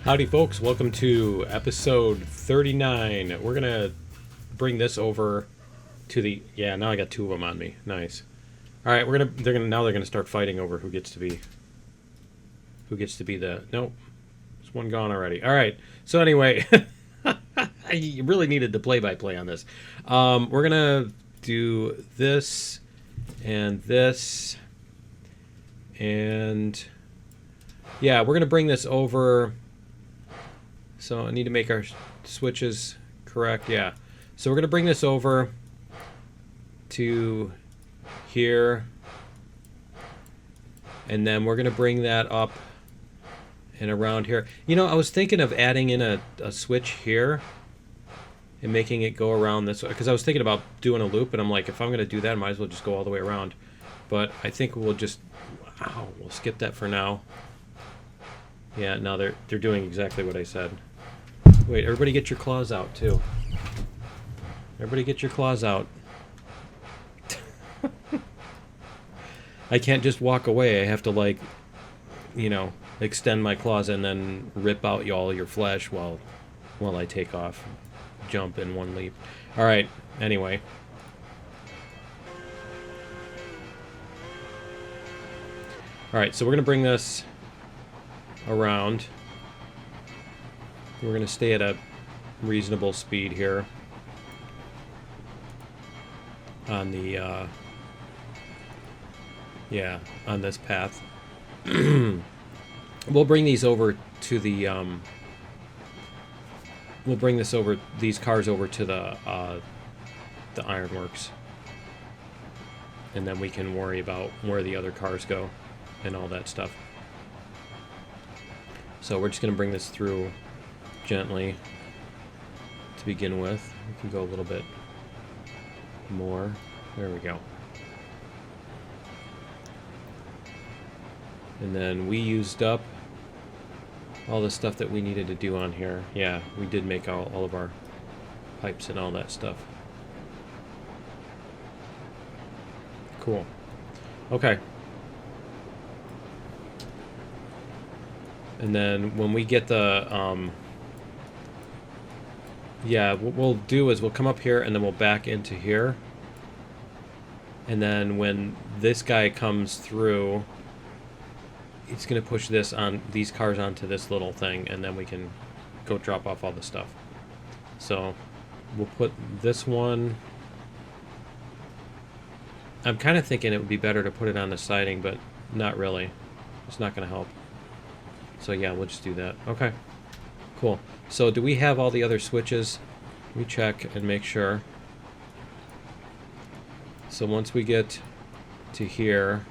Howdy folks, welcome to episode 39. We're gonna bring this over to the, yeah, now I got two of them on me. Nice. All right, they're gonna start fighting over who gets to be the, nope. There's one gone already. All right. So anyway, I really needed the play-by-play on this. We're gonna do this and this and yeah, we're gonna bring this over. So I need to make our switches correct. Yeah. So we're going to bring this over to here. And then we're going to bring that up and around here. You know, I was thinking of adding in a switch here and making it go around this way. Because I was thinking about doing a loop. And I'm like, if I'm going to do that, I might as well just go all the way around. But I think we'll just... Wow, we'll skip that for now. Yeah, no, they're doing exactly what I said. Wait, everybody get your claws out, too. Everybody get your claws out. I can't just walk away. I have to, like, you know, extend my claws and then rip out all your flesh while I take off. Jump in one leap. All right, anyway. All right, so we're going to bring this around. We're going to stay at a reasonable speed here on the, yeah, on this path. We'll bring these over to the, we'll bring these cars over to the ironworks. And then we can worry about where the other cars go and all that stuff. So we're just going to bring this through gently to begin with. We can go a little bit more. There we go. And then we used up all the stuff that we needed to do on here. Yeah, we did make all of our pipes and all that stuff. Cool. Okay. And then when we get the, yeah, what we'll do is we'll come up here and then we'll back into here. And then when this guy comes through, it's going to push these cars onto this little thing, and then we can go drop off all the stuff. So we'll put this one. I'm kind of thinking it would be better to put it on the siding, but not really. It's not going to help. So yeah, we'll just do that. Okay, cool. So do we have all the other switches? We check and make sure. So once we get to here,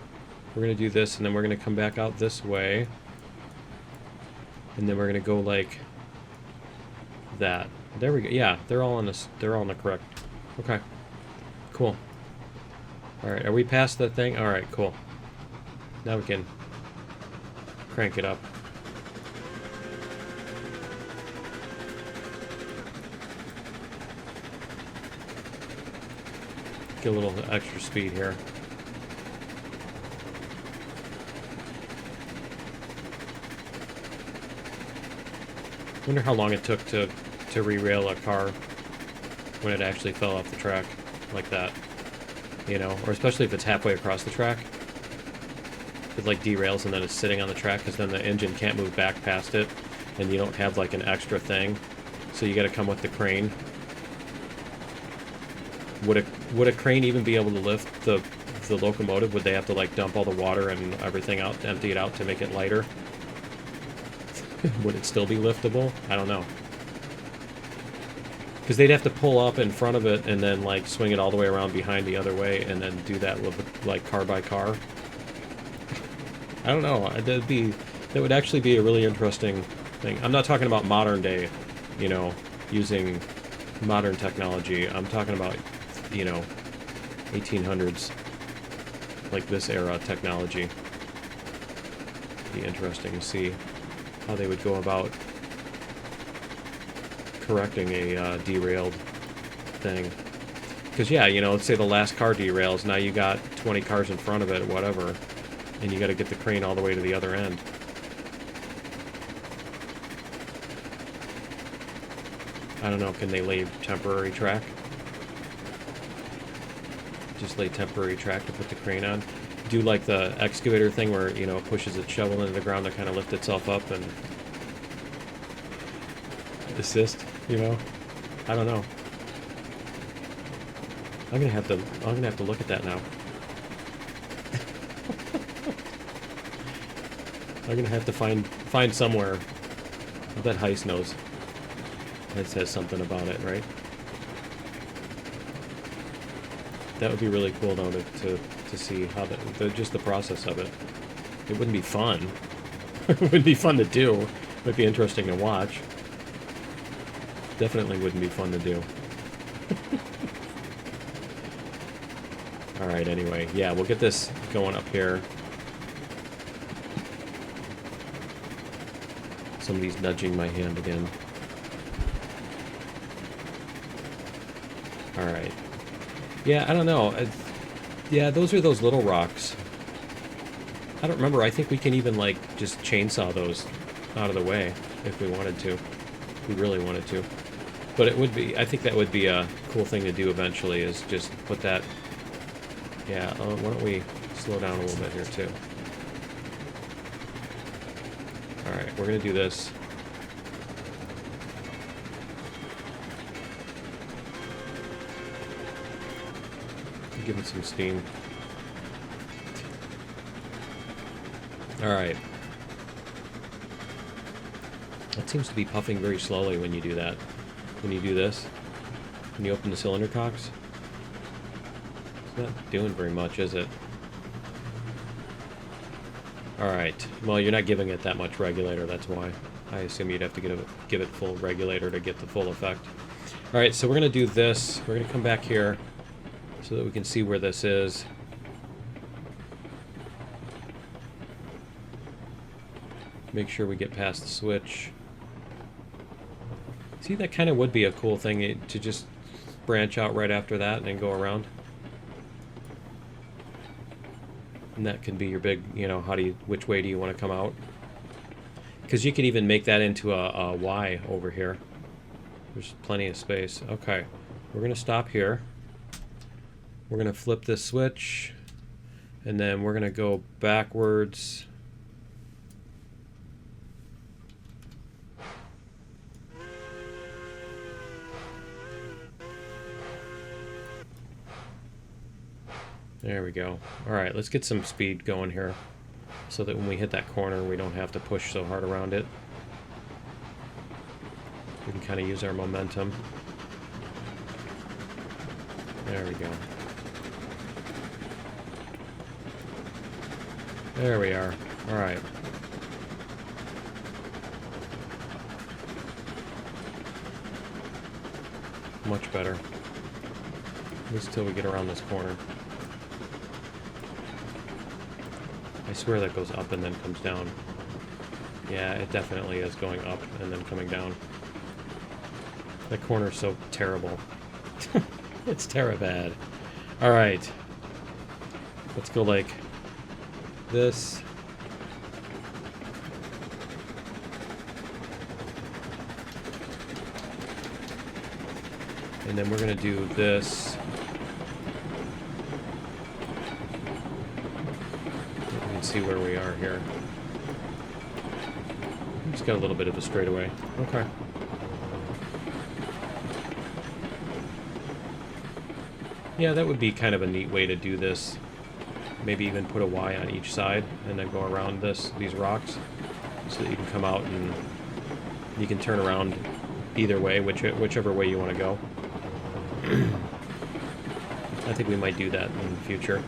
we're going to do this, and then we're going to come back out this way. And then we're going to go like that. There we go. Yeah, they're all on this. They're all on the correct. Okay, cool. All right, are we past the thing? All right, cool. Now we can crank it up. Get a little extra speed here. Wonder how long it took to re-rail a car when it actually fell off the track like that. You know, or especially if it's halfway across the track. If it like derails and then it's sitting on the track, because then the engine can't move back past it, and you don't have like an extra thing. So you got to come with the crane. Would a crane even be able to lift the locomotive? Would they have to like dump all the water and everything out, empty it out to make it lighter? Would it still be liftable? I don't know. Because they'd have to pull up in front of it and then like swing it all the way around behind the other way and then do that like car by car. I don't know. That would actually be a really interesting thing. I'm not talking about modern day, you know, using modern technology. I'm talking about, you know, 1800s, like this era technology. Be interesting to see how they would go about correcting a derailed thing. Because yeah, you know, let's say the last car derails, now you got 20 cars in front of it, whatever, and you got to get the crane all the way to the other end. I don't know, can they lay temporary track? Just lay temporary track to put the crane on? Do like the excavator thing where, you know, it pushes its shovel into the ground to kind of lift itself up and assist, you know? I don't know. I'm gonna have to look at that now. I'm gonna have to find somewhere. I bet Heist knows. It says something about it, right? That would be really cool though to see how just the process of it. It wouldn't be fun. It wouldn't be fun to do. It would be interesting to watch. Definitely wouldn't be fun to do. Alright, anyway. Yeah, we'll get this going up here. Somebody's nudging my hand again. Alright. Yeah, I don't know. Yeah, those are those little rocks. I don't remember. I think we can even, like, just chainsaw those out of the way if we wanted to. If we really wanted to. But it would be... I think that would be a cool thing to do eventually, is just put that... Yeah, why don't we slow down a little bit here, too. Alright, we're going to do this. Give it some steam. Alright. That seems to be puffing very slowly when you do that. When you do this. When you open the cylinder cocks. It's not doing very much, is it? Alright. Well, you're not giving it that much regulator, that's why. I assume you'd have to give it full regulator to get the full effect. Alright, so we're going to do this. We're going to come back here so that we can see where this is. Make sure we get past the switch. See, that kind of would be a cool thing to just branch out right after that and then go around. And that can be your big, you know, which way do you want to come out? Because you could even make that into a Y over here. There's plenty of space. Okay, we're going to stop here. We're going to flip this switch, and then we're going to go backwards. There we go. Alright, let's get some speed going here, so that when we hit that corner, we don't have to push so hard around it. We can kind of use our momentum. There we go. There we are. Alright. Much better. At least till we get around this corner. I swear that goes up and then comes down. Yeah, it definitely is going up and then coming down. That corner's so terrible. It's terribad. Alright. Let's go like this. And then we're going to do this. We can see where we are here. Just got a little bit of a straightaway. Okay. Yeah, that would be kind of a neat way to do this. Maybe even put a Y on each side and then go around these rocks so that you can come out and you can turn around either way, whichever way you want to go. I think we might do that in the future.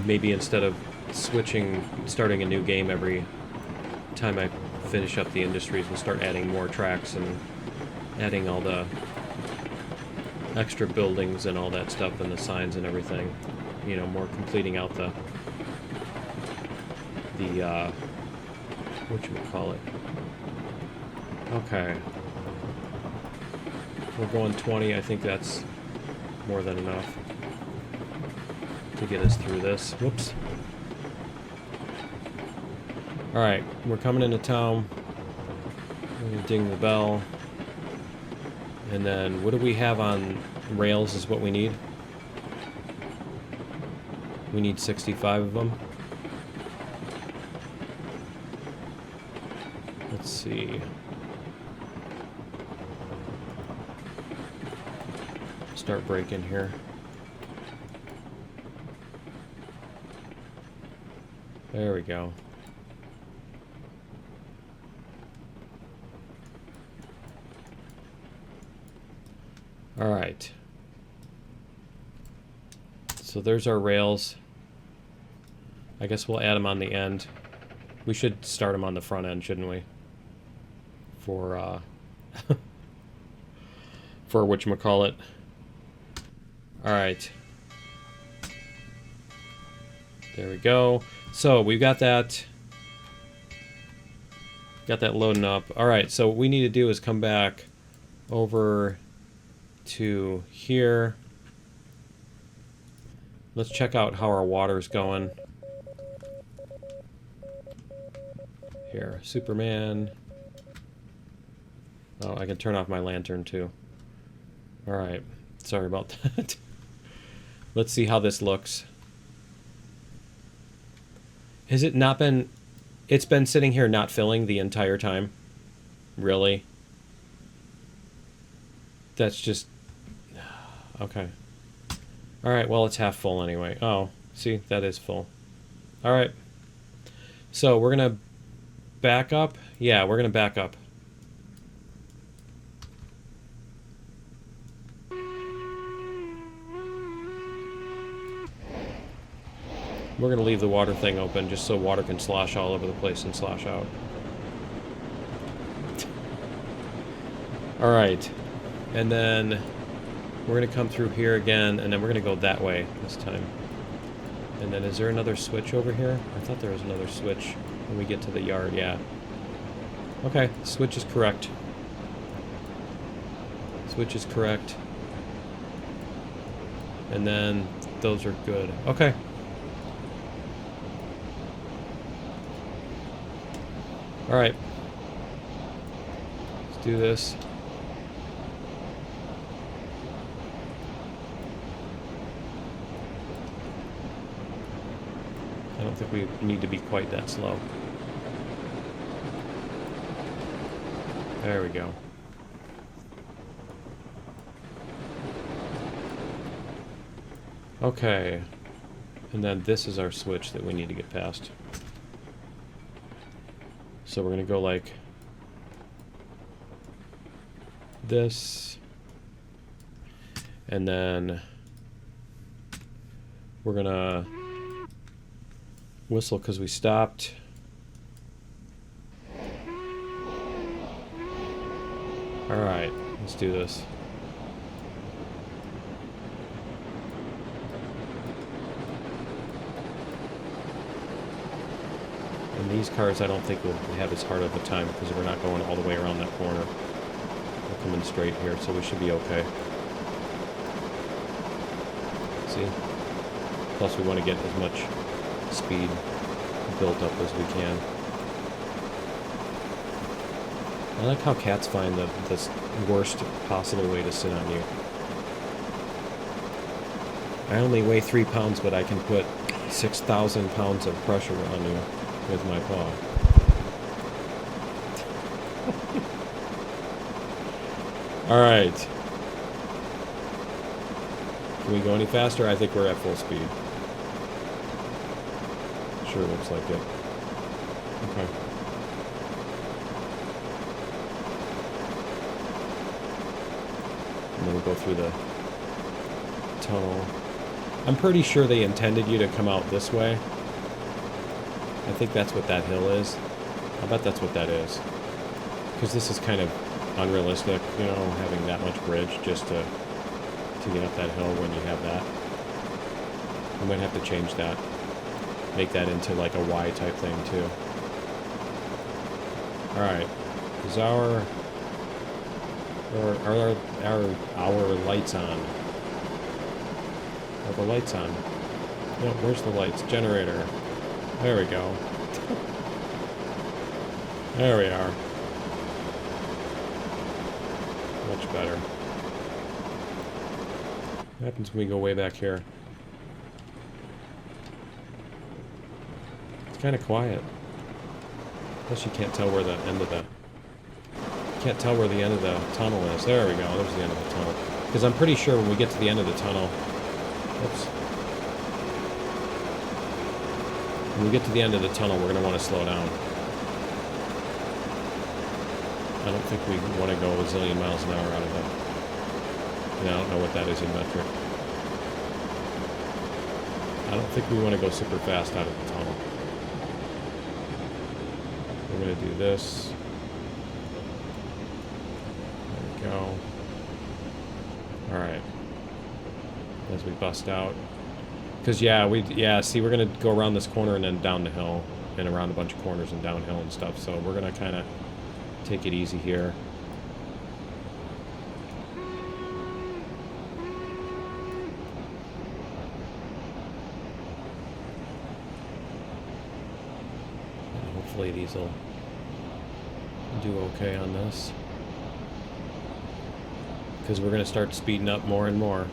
Maybe instead of starting a new game every time I finish up the industries, we'll start adding more tracks and adding all the extra buildings and all that stuff and the signs and everything. You know, more completing out the whatchamacallit. Okay. We're going 20. I think that's more than enough to get us through this. Whoops. Alright, we're coming into town. We're gonna ding the bell. And then what do we have on rails is what we need. We need 65 of them. Let's see. Start breaking here. There we go. All right. So there's our rails. I guess we'll add them on the end. We should start them on the front end, shouldn't we? For for whatchamacallit. All right. There we go. So we've got that. Got that loading up. All right. So what we need to do is come back over to here. Let's check out how our water's going. Here, Superman. Oh, I can turn off my lantern too. All right. Sorry about that. Let's see how this looks. Has it not been... It's been sitting here not filling the entire time? Really? That's just... Okay. Alright, well, it's half full anyway. Oh, see? That is full. Alright. So, we're going to back up? Yeah, we're going to back up. We're going to leave the water thing open just so water can slosh all over the place and slosh out. Alright. And then we're going to come through here again, and then we're going to go that way this time. And then is there another switch over here? I thought there was another switch when we get to the yard, yeah. Okay, switch is correct. Switch is correct. And then those are good. Okay. Alright. Let's do this. I don't think we need to be quite that slow. There we go. Okay. And then this is our switch that we need to get past. So we're going to go like this. And then we're going to whistle because we stopped. Alright, let's do this. And these cars I don't think will have as hard of a time because we're not going all the way around that corner. We're coming straight here, so we should be okay. See? Plus we want to get as much speed built up as we can. I like how cats find the worst possible way to sit on you. I only weigh 3 pounds, but I can put 6,000 pounds of pressure on you with my paw. Alright. Can we go any faster? I think we're at full speed. Sure looks like it. Okay. And then we'll go through the tunnel. I'm pretty sure they intended you to come out this way. I think that's what that hill is. I bet that's what that is. Because this is kind of unrealistic, you know, having that much bridge just to get up that hill when you have that. I might have to change that. Make that into like a Y type thing too. Alright. Is our lights on? Are the lights on? No, where's the lights? Generator. There we go. There we are. Much better. What happens when we go way back here? It's kind of quiet. Plus you can't tell where the end of the... Can't tell where the end of the tunnel is. There we go. There's the end of the tunnel. Because I'm pretty sure when we get to the end of the tunnel... Oops. When we get to the end of the tunnel, we're going to want to slow down. I don't think we want to go a zillion miles an hour out of it. Yeah, I don't know what that is in metric. I don't think we want to go super fast out of the tunnel. We're going to do this. There we go. Alright. As we bust out. Because, yeah, see, we're going to go around this corner and then down the hill. And around a bunch of corners and downhill and stuff. So we're going to kind of take it easy here. And hopefully these will do okay on this. Because we're going to start speeding up more and more.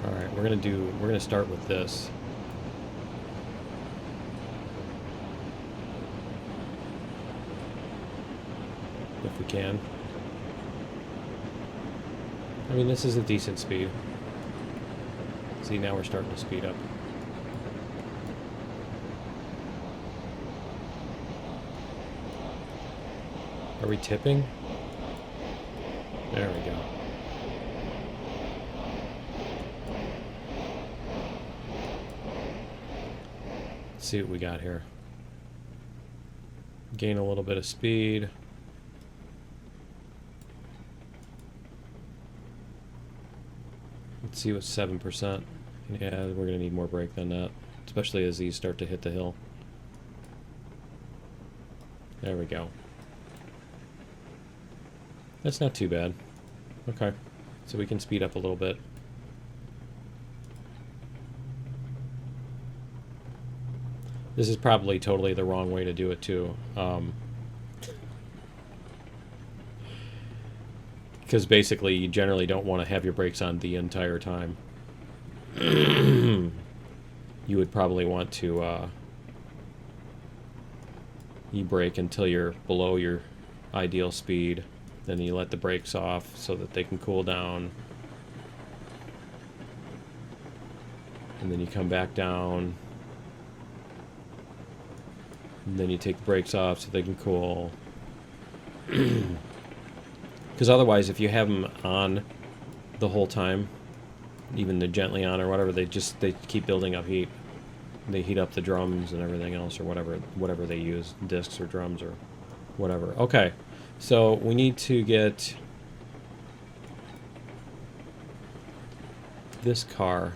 Alright, we're going to start with this. If we can. I mean, this is a decent speed. See, now we're starting to speed up. Are we tipping? There we go. Let's see what we got here. Gain a little bit of speed. Let's see what's 7%. Yeah, we're going to need more brake than that. Especially as these start to hit the hill. There we go. That's not too bad. Okay. So we can speed up a little bit. This is probably totally the wrong way to do it, too. Because basically, you generally don't want to have your brakes on the entire time. You would probably want to you brake until you're below your ideal speed. Then you let the brakes off so that they can cool down. And then you come back down. And then you take the brakes off so they can cool. Because otherwise, if you have them on the whole time, even the gently on or whatever, they keep building up heat. They heat up the drums and everything else, or whatever they use, discs or drums or whatever. Okay, so we need to get this car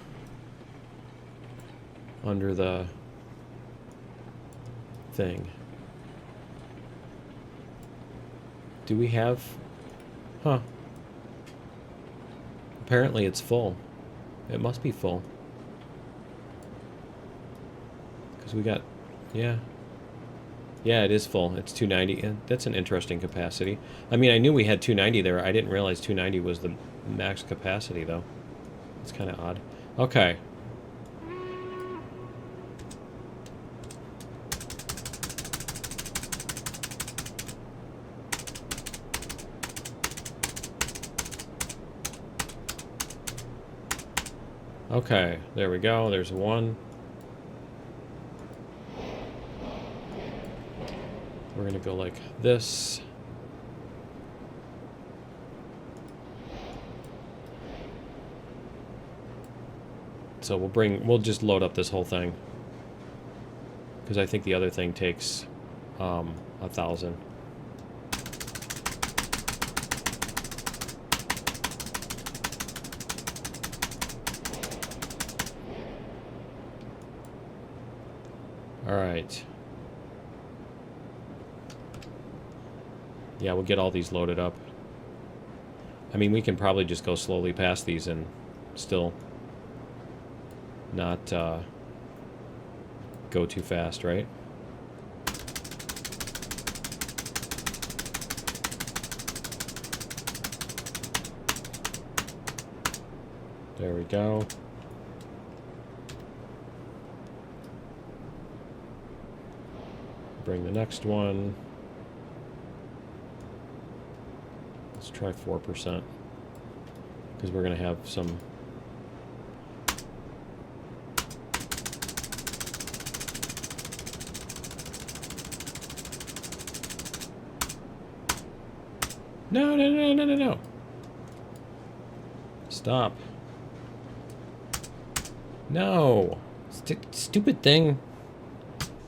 under the thing. Do we have... Huh. Apparently it's full. It must be full. Because we got... Yeah. Yeah, it is full. It's 290. That's an interesting capacity. I mean, I knew we had 290 there. I didn't realize 290 was the max capacity, though. It's kind of odd. Okay. Okay, there we go. There's one. We're gonna go like this. So we'll just load up this whole thing. Because I think the other thing takes 1,000. Alright. Yeah, we'll get all these loaded up. I mean, we can probably just go slowly past these and still not go too fast, right? There we go. Bring the next one. Let's try 4%. Because we're going to have some... No, no, no, no, no, no. Stop. No. Stupid thing.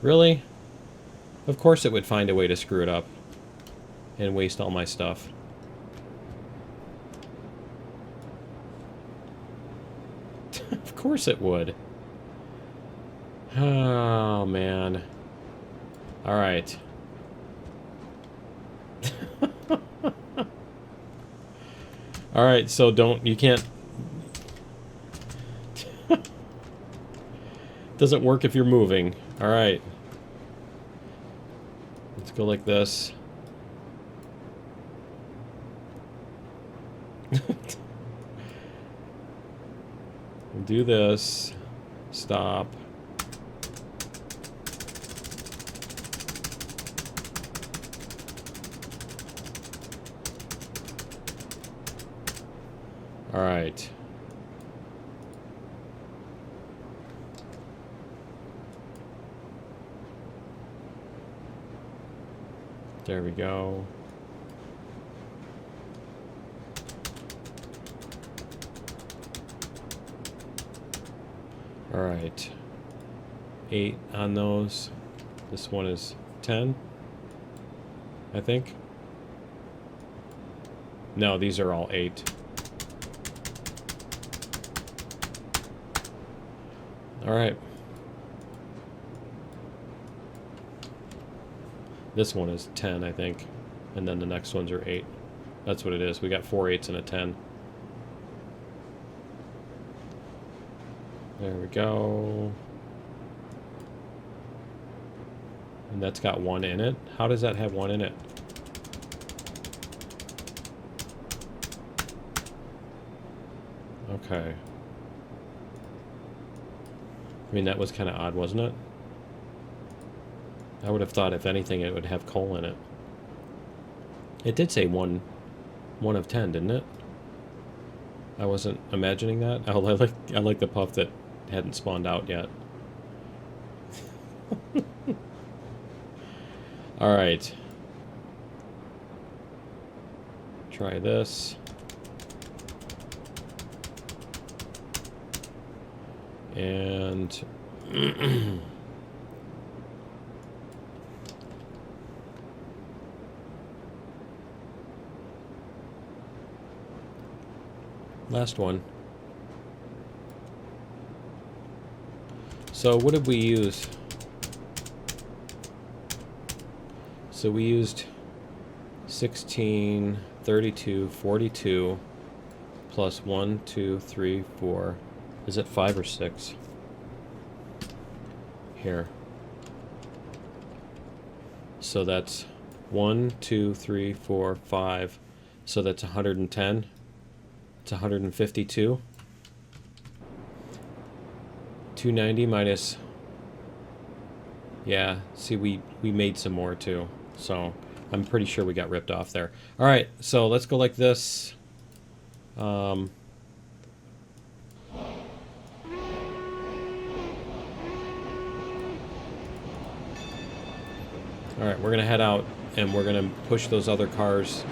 Really? Of course it would find a way to screw it up. And waste all my stuff. Of course it would. Oh, man. Alright. Alright, so you can't... Doesn't work if you're moving. Alright. Let's go like this. We'll do this. Stop. All right. There we go. All right. 8 on those. This one is 10, I think. No, these are all 8. All right. This one is 10, I think. And then the next ones are 8. That's what it is. We got 4 8s and a 10. There we go. And that's got 1 in it. How does that have 1 in it? Okay. I mean, that was kind of odd, wasn't it? I would have thought, if anything, it would have coal in it. It did say 1 of 10, didn't it? I wasn't imagining that. Oh, I like the puff that hadn't spawned out yet. All right. Try this. And last one. So what did we use? So we used 16, 32, 42 plus 1, 2, 3, 4. Is it 5 or 6? Here. So that's 1, 2, 3, 4, 5. So that's 110. It's 152. 290 minus... Yeah, see, we made some more too. So I'm pretty sure we got ripped off there. All right, so let's go like this. Alright, we're going to head out, and we're going to push those other cars.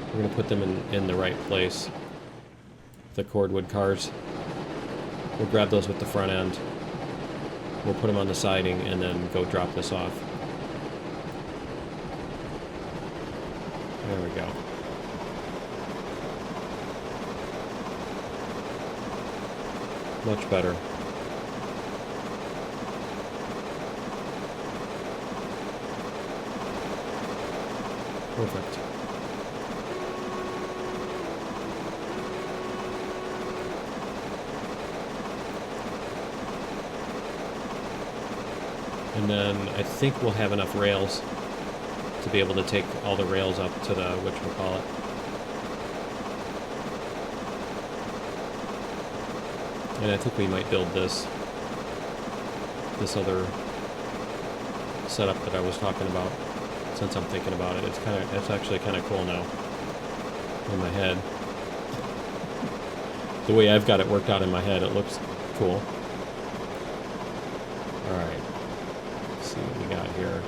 We're going to put them in the right place. The cordwood cars. We'll grab those with the front end. We'll put them on the siding, and then go drop this off. There we go. Much better. Perfect. And then I think we'll have enough rails to be able to take all the rails up to the whatchamacallit. And I think we might build this other setup that I was talking about, since I'm thinking about it. It's actually kind of cool now in my head. The way I've got it worked out in my head, it looks cool. Alright. Let's see what we got here.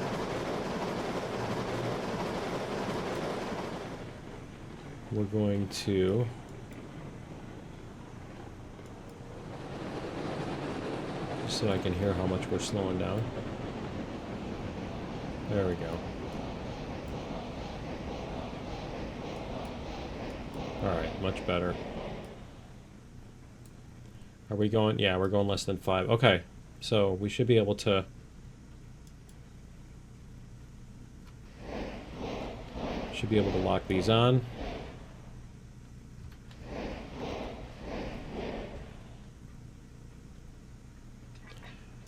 We're going to... just so I can hear how much we're slowing down. There we go. Alright, much better. Are we going? Yeah, we're going less than 5. Okay, so we should be able to... should be able to lock these on.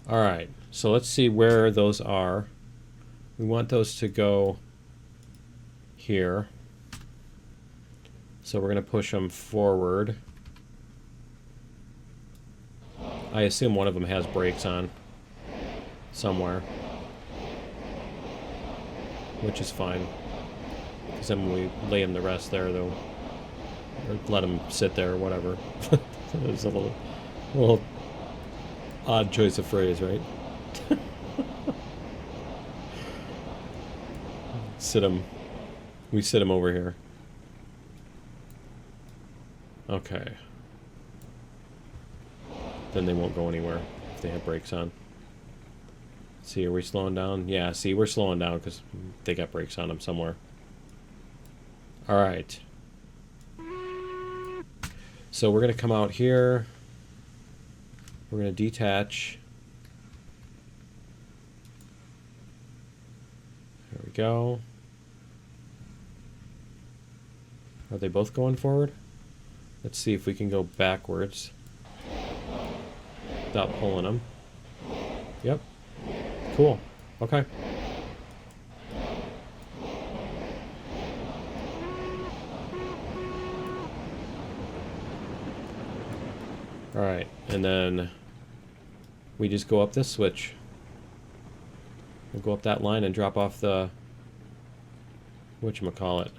Alright, so let's see where those are. We want those to go here. So we're going to push them forward. I assume one of them has brakes on somewhere, which is fine. Because then when we lay them the rest there, though, or let them sit there or whatever. It was a little odd choice of phrase, right? We sit them over here. Okay. Then they won't go anywhere if they have brakes on. Let's see, are we slowing down? Yeah, see, we're slowing down because they got brakes on them somewhere. Alright. So we're going to come out here. We're going to detach. There we go. Are they both going forward? Let's see if we can go backwards without pulling them. Yep. Cool. Okay. Alright, and then we just go up this switch. We'll go up that line and drop off the whatchamacallit.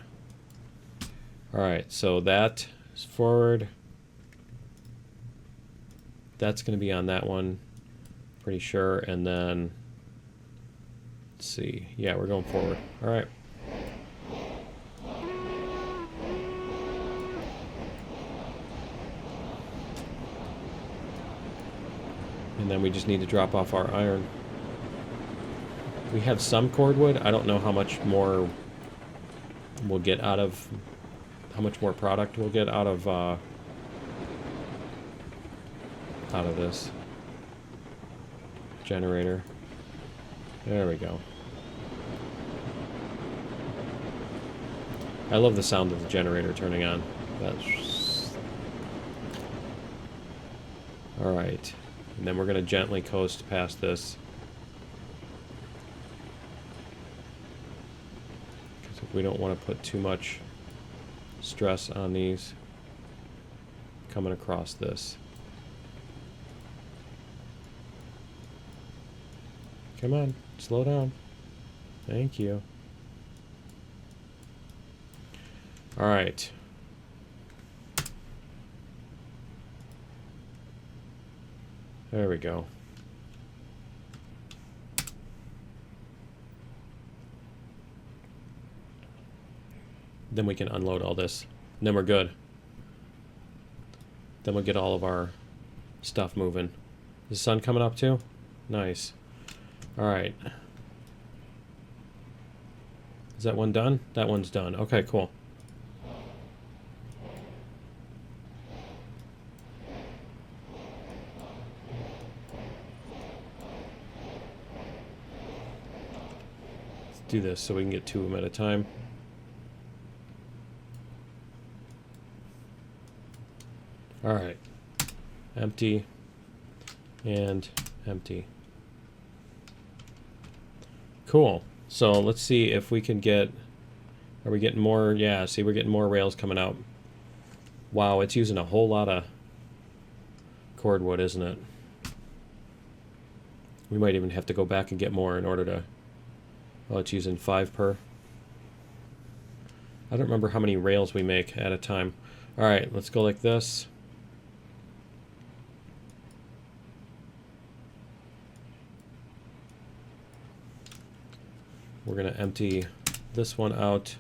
Alright, so that is forward. That's going to be on that one, pretty sure. And then, let's see. Yeah, we're going forward. Alright. And then we just need to drop off our iron. We have some cordwood. I don't know how much more we'll get out of... how much more product we'll get out of this generator. There we go. I love the sound of the generator turning on. That's... Alright. And then we're going to gently coast past this. Because we don't want to put too much stress on these coming across this. Come on, slow down. Thank you. All right. There we go. Then we can unload all this. And then we're good. Then we'll get all of our stuff moving. Is the sun coming up too? Nice. Alright. Is that one done? That one's done. Okay, cool. Let's do this so we can get 2 of them at a time. Alright. Empty. And empty. Cool. So let's see if we can get... Are we getting more? Yeah, see, we're getting more rails coming out. Wow, it's using a whole lot of cordwood, isn't it? We might even have to go back and get more in order to... Well, it's using 5 per. I don't remember how many rails we make at a time. Alright, let's go like this. We're going to empty this one out.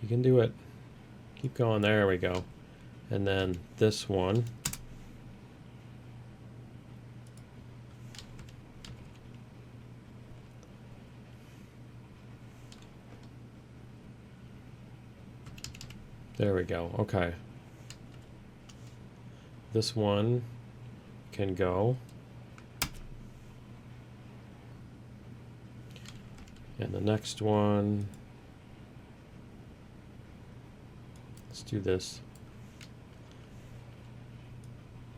You can do it. Keep going. There we go. And then this one. There we go. Okay. This one can go. And the next one, let's do this.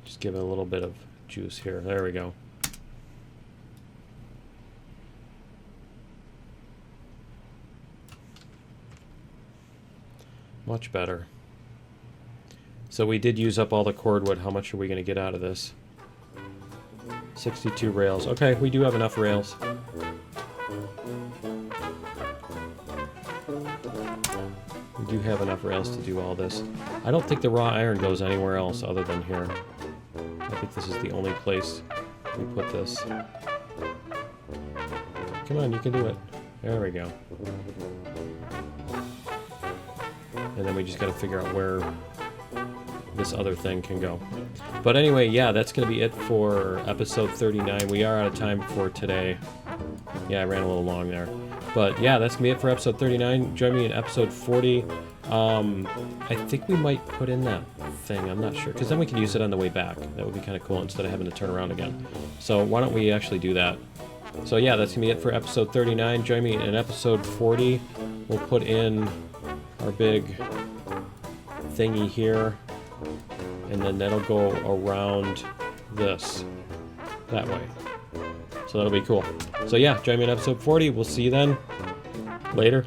Just give it a little bit of juice here. There we go. Much better. So we did use up all the cordwood. How much are we going to get out of this? 62 rails. Okay, we do have enough rails. We do have enough rails to do all this. I don't think the raw iron goes anywhere else other than here. I think this is the only place we put this. Come on, you can do it. There we go. And then we just got to figure out where this other thing can go. But anyway, yeah, that's going to be it for episode 39. We are out of time for today. Yeah, I ran a little long there. But yeah, that's going to be it for episode 39. Join me in episode 40. I think we might put in that thing. I'm not sure. Because then we can use it on the way back. That would be kind of cool instead of having to turn around again. So why don't we actually do that? So yeah, that's going to be it for episode 39. Join me in episode 40. We'll put in our big thingy here, and then that'll go around this that way. So that'll be cool. So yeah, join me in episode 40. We'll see you then. Later.